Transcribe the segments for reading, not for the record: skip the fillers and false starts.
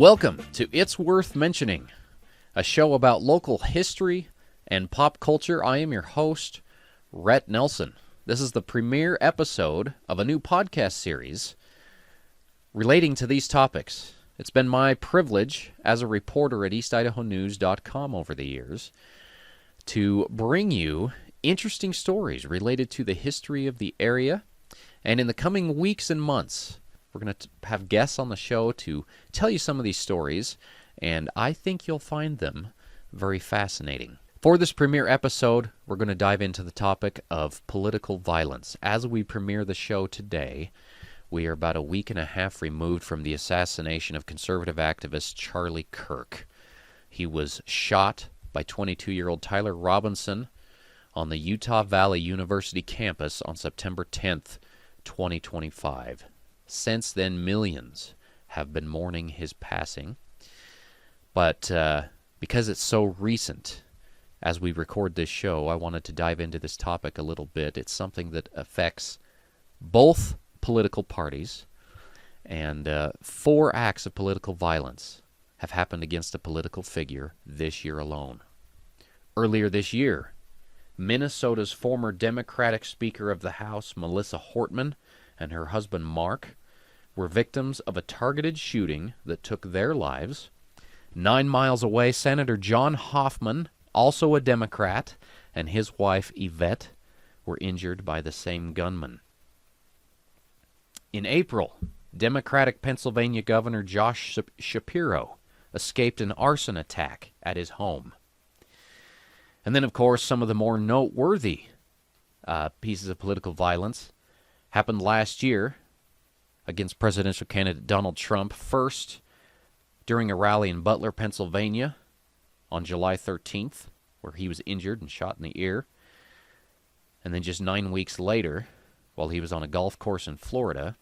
Welcome to It's Worth Mentioning, a show about local history and pop culture. I am your host, Rett Nelson. This is the premiere episode of a new podcast series relating to these topics. It's been my privilege as a reporter at eastidahonews.com over the years to bring you interesting stories related to the history of the area. And in the coming weeks and months, we're going to have guests on the show to tell you some of these stories, and I think you'll find them very fascinating. For this premiere episode, we're going to dive into the topic of political violence. As we premiere the show today, we are about a week and a half removed from the assassination of conservative activist Charlie Kirk. He was shot by 22-year-old Tyler Robinson on the Utah Valley University campus on September 10th, 2025. Since then, millions have been mourning his passing. But because it's so recent, as we record this show, I wanted to dive into this topic a little bit. It's something that affects both political parties, and 4 acts of political violence have happened against a political figure this year alone. Earlier this year, Minnesota's former Democratic Speaker of the House, Melissa Hortman, and her husband, Mark, were victims of a targeted shooting that took their lives. 9 miles away, Senator John Hoffman, also a Democrat, and his wife, Yvette, were injured by the same gunman. In April, Democratic Pennsylvania Governor Josh Shapiro escaped an arson attack at his home. And then, of course, some of the more noteworthy pieces of political violence happened last year against presidential candidate Donald Trump. First, during a rally in Butler, Pennsylvania on July 13th, where he was injured and shot in the ear. And then just 9 weeks later, while he was on a golf course in Florida,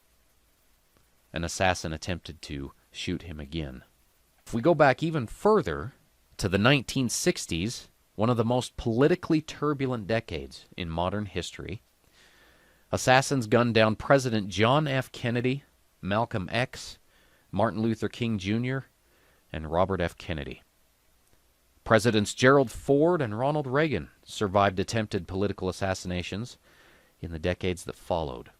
an assassin attempted to shoot him again. If we go back even further to the 1960s, one of the most politically turbulent decades in modern history, assassins gunned down President John F. Kennedy, Malcolm X, Martin Luther King Jr., and Robert F. Kennedy. Presidents Gerald Ford and Ronald Reagan survived attempted political assassinations in the decades that followed.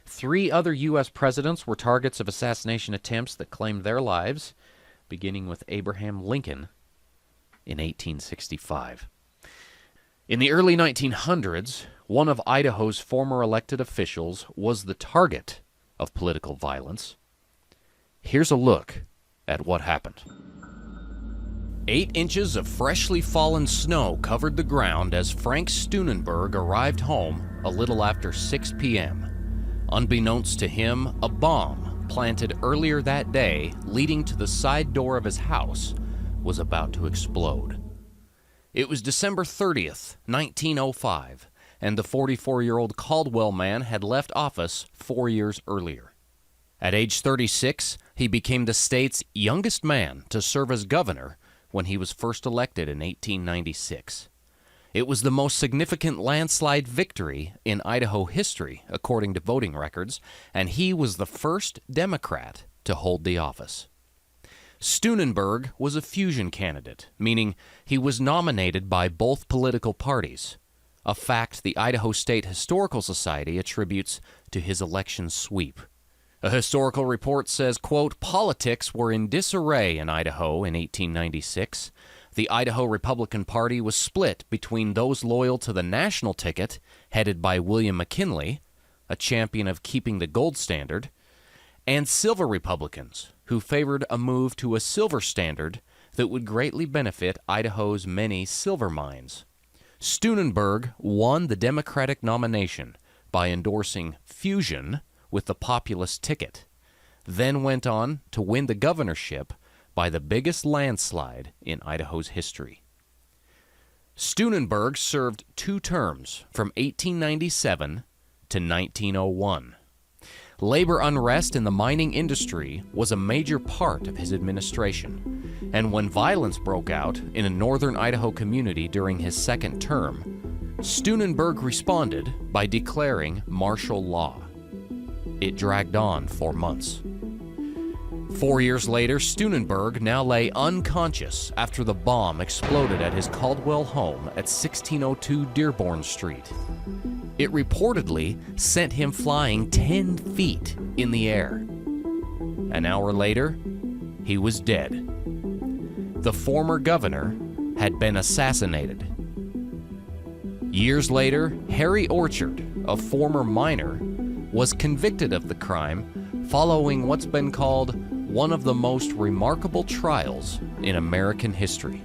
3 other U.S. presidents were targets of assassination attempts that claimed their lives, beginning with Abraham Lincoln in 1865. In the early 1900s, one of Idaho's former elected officials was the target of political violence. Here's a look at what happened. 8 inches of freshly fallen snow covered the ground as Frank Steunenberg arrived home a little after 6 p.m. Unbeknownst to him, a bomb planted earlier that day leading to the side door of his house was about to explode. It was December 30th, 1905, and the 44-year-old Caldwell man had left office 4 years earlier. At age 36, he became the state's youngest man to serve as governor when he was first elected in 1896. It was the most significant landslide victory in Idaho history, according to voting records, and he was the first Democrat to hold the office. Steunenberg was a fusion candidate, meaning he was nominated by both political parties, a fact the Idaho State Historical Society attributes to his election sweep. A historical report says, quote, "Politics were in disarray in Idaho in 1896. The Idaho Republican Party was split between those loyal to the national ticket, headed by William McKinley, a champion of keeping the gold standard, and silver Republicans, who favored a move to a silver standard that would greatly benefit Idaho's many silver mines. Steunenberg won the Democratic nomination by endorsing fusion with the populist ticket, then went on to win the governorship by the biggest landslide in Idaho's history. Steunenberg served 2 terms from 1897 to 1901. Labor unrest in the mining industry was a major part of his administration, and when violence broke out in a northern Idaho community during his second term, Steunenberg responded by declaring martial law. It dragged on for months. 4 years later, Steunenberg now lay unconscious after the bomb exploded at his Caldwell home at 1602 Dearborn Street. It reportedly sent him flying 10 feet in the air. An hour later, he was dead. The former governor had been assassinated. Years later, Harry Orchard, a former miner, was convicted of the crime following what's been called one of the most remarkable trials in American history.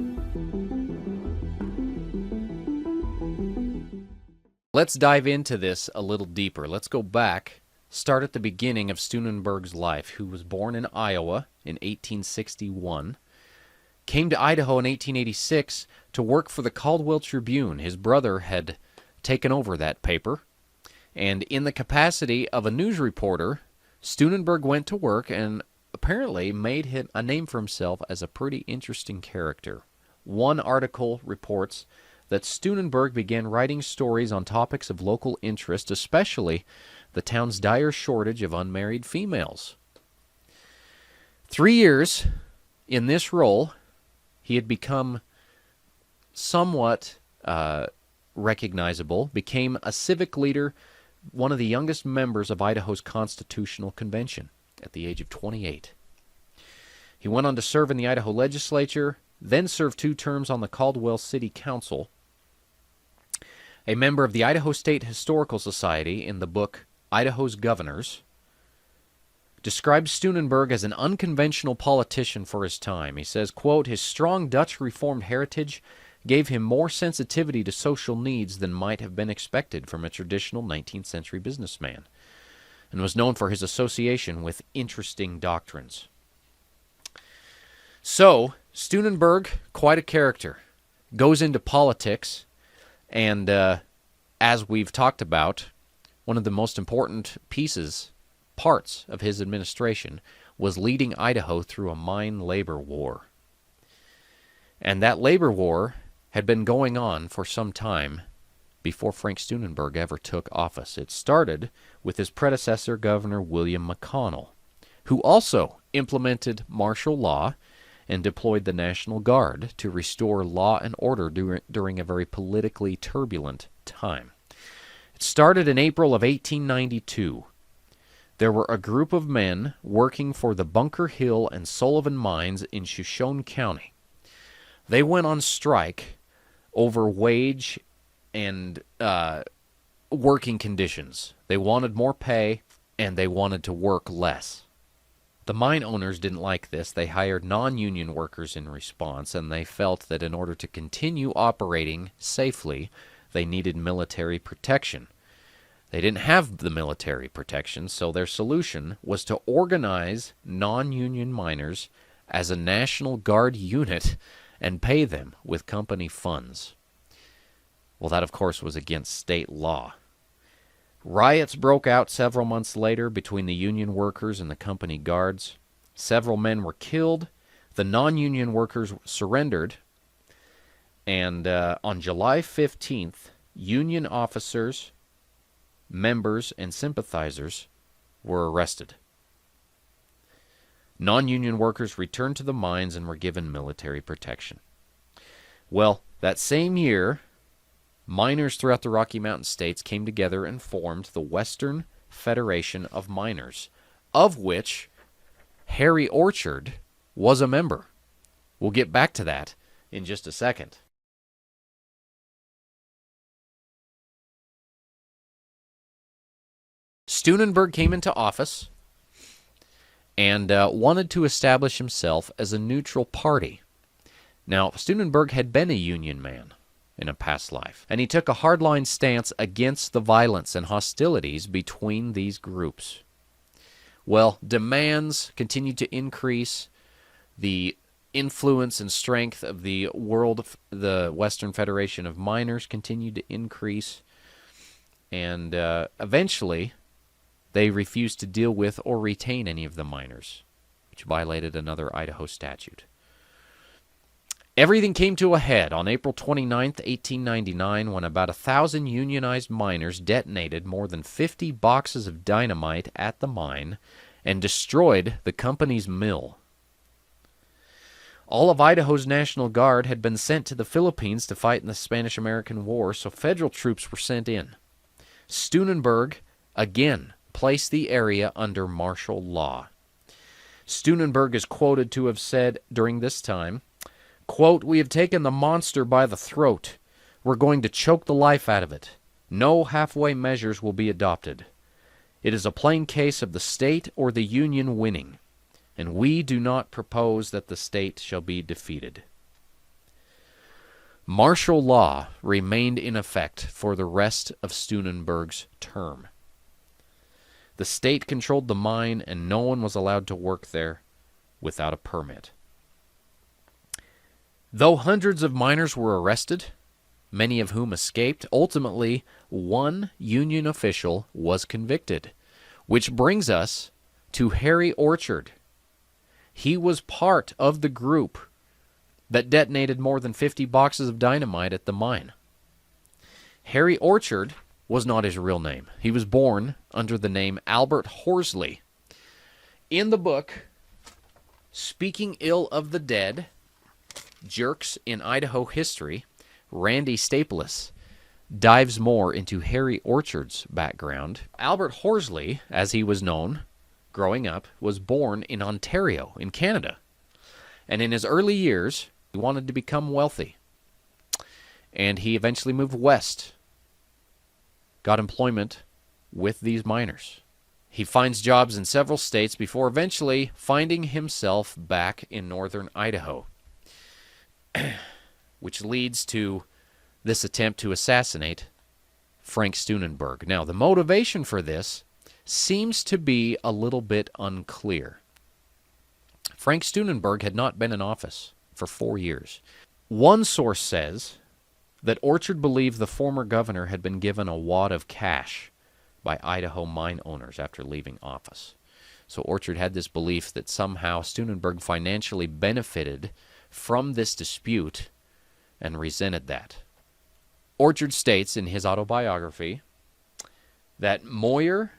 Let's dive into this a little deeper. Let's go back, start at the beginning of Steunenberg's life, who was born in Iowa in 1861, came to Idaho in 1886 to work for the Caldwell Tribune. His brother had taken over that paper, and in the capacity of a news reporter, Steunenberg went to work and apparently made him a name for himself as a pretty interesting character. One article reports that Steunenberg began writing stories on topics of local interest, especially the town's dire shortage of unmarried females. 3 years in this role, he had become somewhat recognizable, became a civic leader, one of the youngest members of Idaho's Constitutional Convention at the age of 28. He went on to serve in the Idaho legislature, then served 2 terms on the Caldwell City Council. A member of the Idaho State Historical Society, in the book Idaho's Governors, describes Steunenberg as an unconventional politician for his time. He says, quote, "His strong Dutch Reformed heritage gave him more sensitivity to social needs than might have been expected from a traditional 19th century businessman, and was known for his association with interesting doctrines." So, Steunenberg, quite a character, goes into politics, and as we've talked about, one of the most important parts of his administration was leading Idaho through a mine labor war. And that labor war had been going on for some time before Frank Steunenberg ever took office. It started with his predecessor, Governor William McConnell, who also implemented martial law and deployed the National Guard to restore law and order during a very politically turbulent time. It started in April of 1892. There were a group of men working for the Bunker Hill and Sullivan mines in Shoshone County. They went on strike over wage and working conditions. They wanted more pay, and they wanted to work less. The mine owners didn't like this. They hired non-union workers in response, and they felt that in order to continue operating safely, they needed military protection. They didn't have the military protection, so their solution was to organize non-union miners as a National Guard unit and pay them with company funds. Well, that, of course, was against state law. Riots broke out several months later between the union workers and the company guards. Several men were killed. The non-union workers surrendered. And on July 15th, union officers, members, and sympathizers were arrested. Non-union workers returned to the mines and were given military protection. Well, that same year, miners throughout the Rocky Mountain states came together and formed the Western Federation of Miners, of which Harry Orchard was a member. We'll get back to that in just a second. Steunenberg came into office and wanted to establish himself as a neutral party. Now, Steunenberg had been a Union man in a past life, and he took a hardline stance against the violence and hostilities between these groups. Well, demands continued to increase. The influence and strength of the Western Federation of Miners continued to increase, and eventually they refused to deal with or retain any of the miners, which violated another Idaho statute. Everything came to a head on April 29th, 1899, when about 1,000 unionized miners detonated more than 50 boxes of dynamite at the mine and destroyed the company's mill. All of Idaho's National Guard had been sent to the Philippines to fight in the Spanish-American War, so federal troops were sent in. Steunenberg again placed the area under martial law. Steunenberg is quoted to have said during this time, quote, "We have taken the monster by the throat. We're going to choke the life out of it. No halfway measures will be adopted. It is a plain case of the state or the Union winning, and we do not propose that the state shall be defeated." Martial law remained in effect for the rest of Steunenberg's term. The state controlled the mine, and no one was allowed to work there without a permit. Though hundreds of miners were arrested, many of whom escaped, ultimately one Union official was convicted, which brings us to Harry Orchard. He was part of the group that detonated more than 50 boxes of dynamite at the mine. Harry Orchard was not his real name. He was born under the name Albert Horsley. In the book, Speaking Ill of the Dead, Jerks in Idaho History, Randy Staples dives more into Harry Orchard's background. Albert Horsley, as he was known growing up, was born in Ontario, in Canada. And in his early years, he wanted to become wealthy. And he eventually moved west, got employment with these miners. He finds jobs in several states before eventually finding himself back in northern Idaho, which leads to this attempt to assassinate Frank Steunenberg. Now, the motivation for this seems to be a little bit unclear. Frank Steunenberg had not been in office for 4 years. One source says that Orchard believed the former governor had been given a wad of cash by Idaho mine owners after leaving office. So Orchard had this belief that somehow Steunenberg financially benefited from this dispute and resented that. Orchard states in his autobiography that Moyer,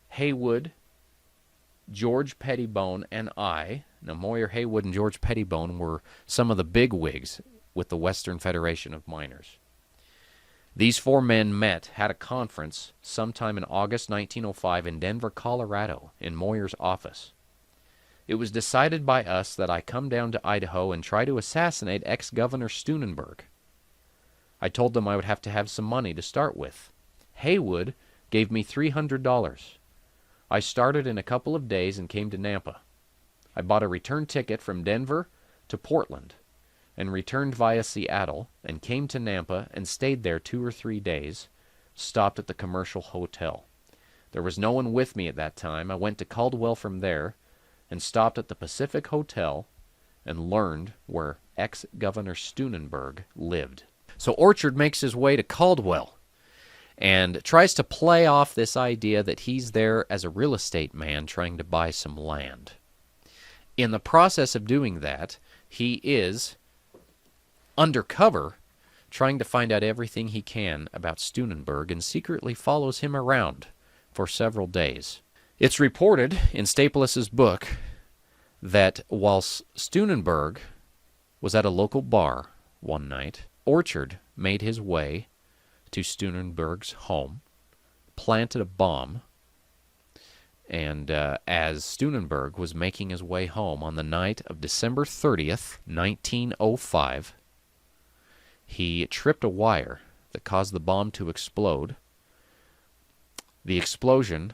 Haywood, George Pettibone, and I, now Moyer, Haywood, and George Pettibone were some of the big wigs with the Western Federation of Miners. These 4 men had a conference sometime in August 1905 in Denver, Colorado, in Moyer's office. It was decided by us that I come down to Idaho and try to assassinate ex-Governor Steunenberg. I told them I would have to have some money to start with. Haywood gave me $300. I started in a couple of days and came to Nampa. I bought a return ticket from Denver to Portland and returned via Seattle and came to Nampa and stayed there 2 or 3 days, stopped at the Commercial Hotel. There was no one with me at that time. I went to Caldwell from there and stopped at the Pacific Hotel and learned where ex-Governor Steunenberg lived. So Orchard makes his way to Caldwell and tries to play off this idea that he's there as a real estate man trying to buy some land. In the process of doing that, he is undercover trying to find out everything he can about Steunenberg and secretly follows him around for several days. It's reported in Staples' book that whilst Steunenberg was at a local bar one night, Orchard made his way to Steunenberg's home, planted a bomb, and as Steunenberg was making his way home on the night of December 30th, 1905, he tripped a wire that caused the bomb to explode. The explosion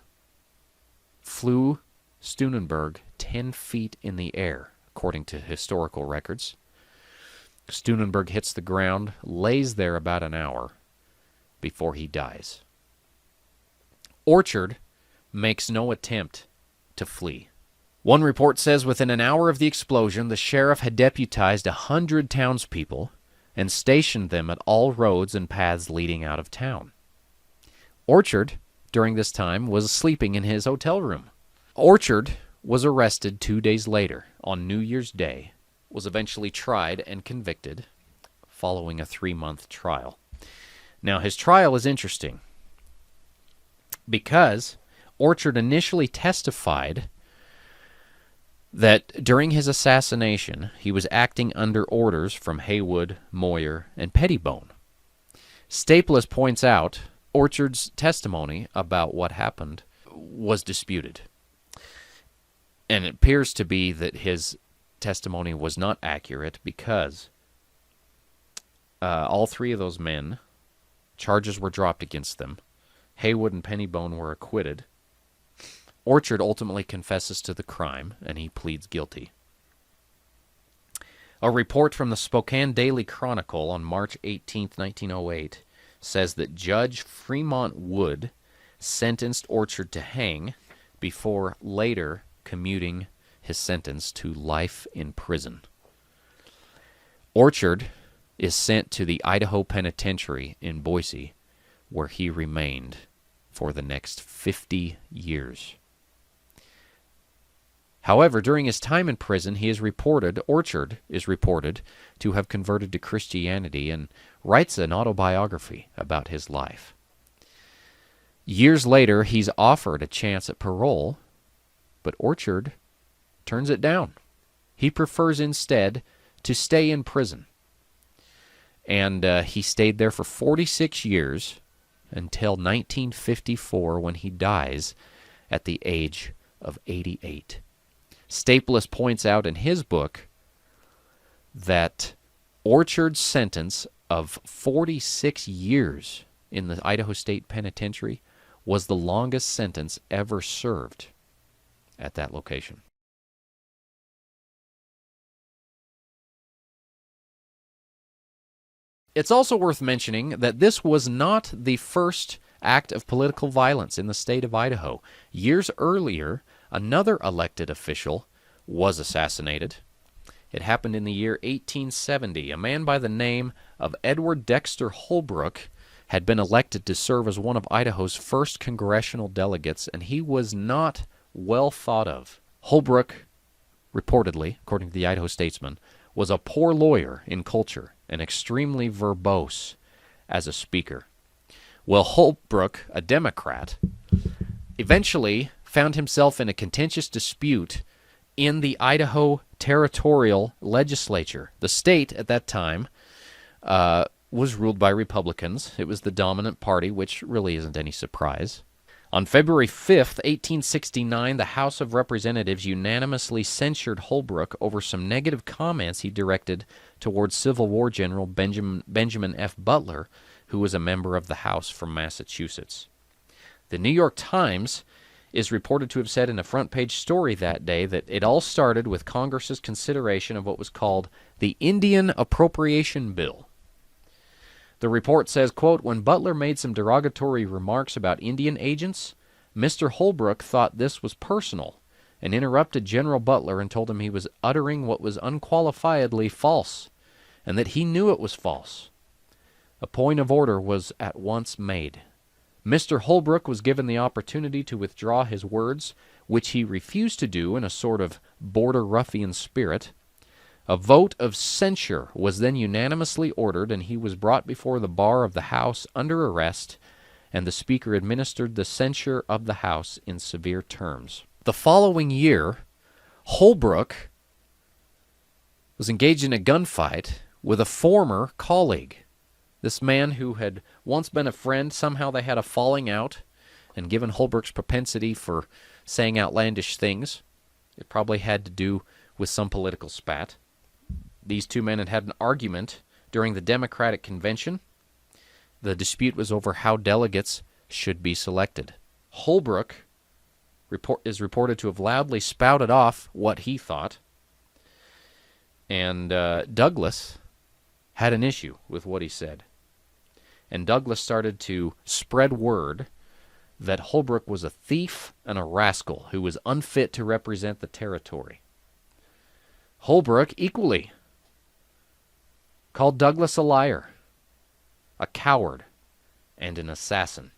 flew Steunenberg 10 feet in the air, according to historical records. Steunenberg hits the ground, lays there about an hour before he dies. Orchard makes no attempt to flee. One report says within an hour of the explosion, the sheriff had deputized 100 townspeople and stationed them at all roads and paths leading out of town. Orchard, during this time, was sleeping in his hotel room. Orchard was arrested 2 days later, on New Year's Day, was eventually tried and convicted following a 3-month trial. Now, his trial is interesting because Orchard initially testified that during his assassination, he was acting under orders from Haywood, Moyer, and Pettibone. Staples points out Orchard's testimony about what happened was disputed. And it appears to be that his testimony was not accurate because all three of those men, charges were dropped against them. Haywood and Pettibone were acquitted. Orchard ultimately confesses to the crime, and he pleads guilty. A report from the Spokane Daily Chronicle on March 18, 1908, says that Judge Fremont Wood sentenced Orchard to hang before later commuting his sentence to life in prison. Orchard is sent to the Idaho Penitentiary in Boise, where he remained for the next 50 years. However, during his time in prison, Orchard is reported to have converted to Christianity and writes an autobiography about his life. Years later, he's offered a chance at parole, but Orchard turns it down. He prefers instead to stay in prison. And he stayed there for 46 years until 1954 when he dies at the age of 88. Staples points out in his book that Orchard's sentence of 46 years in the Idaho State Penitentiary was the longest sentence ever served at that location. It's also worth mentioning that this was not the first act of political violence in the state of Idaho. Years earlier, another elected official was assassinated. It happened in the year 1870. A man by the name of Edward Dexter Holbrook had been elected to serve as one of Idaho's first congressional delegates, and he was not well thought of. Holbrook, reportedly, according to the Idaho Statesman, was a poor lawyer in culture and extremely verbose as a speaker. Well, Holbrook, a Democrat, eventually found himself in a contentious dispute in the Idaho Territorial Legislature. The state at that time was ruled by Republicans. It was the dominant party, which really isn't any surprise. On February 5th, 1869, the House of Representatives unanimously censured Holbrook over some negative comments he directed towards Civil War General Benjamin F. Butler, who was a member of the House from Massachusetts. The New York Times is reported to have said in a front-page story that day that it all started with Congress's consideration of what was called the Indian Appropriation Bill. The report says, quote, when Butler made some derogatory remarks about Indian agents, Mr. Holbrook thought this was personal and interrupted General Butler and told him he was uttering what was unqualifiedly false and that he knew it was false. A point of order was at once made. Mr. Holbrook was given the opportunity to withdraw his words, which he refused to do in a sort of border ruffian spirit. A vote of censure was then unanimously ordered, and he was brought before the bar of the House under arrest, and the Speaker administered the censure of the House in severe terms. The following year, Holbrook was engaged in a gunfight with a former colleague. This man who had once been a friend, somehow they had a falling out, and given Holbrook's propensity for saying outlandish things, it probably had to do with some political spat. These two men had had an argument during the Democratic Convention. The dispute was over how delegates should be selected. Holbrook is reported to have loudly spouted off what he thought, and Douglas had an issue with what he said. And Douglas started to spread word that Holbrook was a thief and a rascal who was unfit to represent the territory. Holbrook equally called Douglas a liar, a coward, and an assassin.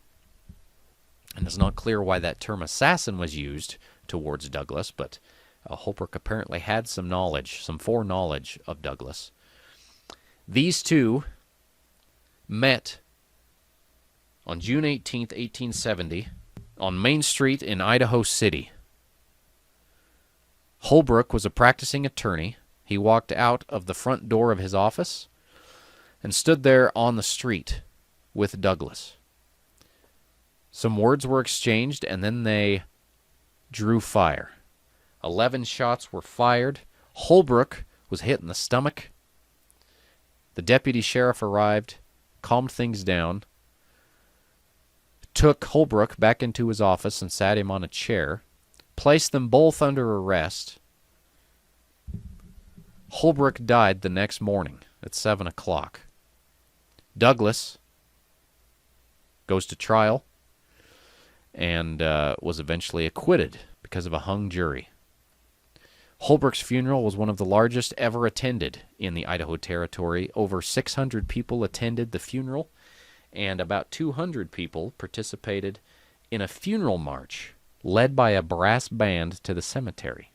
And it's not clear why that term assassin was used towards Douglas, but Holbrook apparently had some knowledge, some foreknowledge of Douglas. These two met on June 18th, 1870, on Main Street in Idaho City. Holbrook was a practicing attorney. He walked out of the front door of his office and stood there on the street with Douglas. Some words were exchanged, and then they drew fire. 11 shots were fired. Holbrook was hit in the stomach. The deputy sheriff arrived, calmed things down, took Holbrook back into his office and sat him on a chair, placed them both under arrest. Holbrook died the next morning at 7 o'clock. Douglas goes to trial and was eventually acquitted because of a hung jury. Holbrook's funeral was one of the largest ever attended in the Idaho Territory. Over 600 people attended the funeral, and about 200 people participated in a funeral march led by a brass band to the cemetery.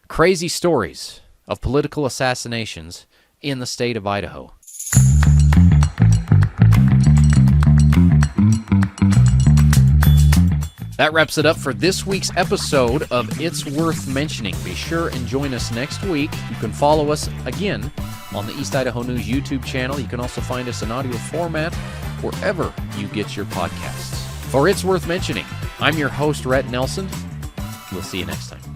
Crazy stories of political assassinations in the state of Idaho. That wraps it up for this week's episode of It's Worth Mentioning. Be sure and join us next week. You can follow us again on the East Idaho News YouTube channel. You can also find us in audio format wherever you get your podcasts. For It's Worth Mentioning, I'm your host, Rett Nelson. We'll see you next time.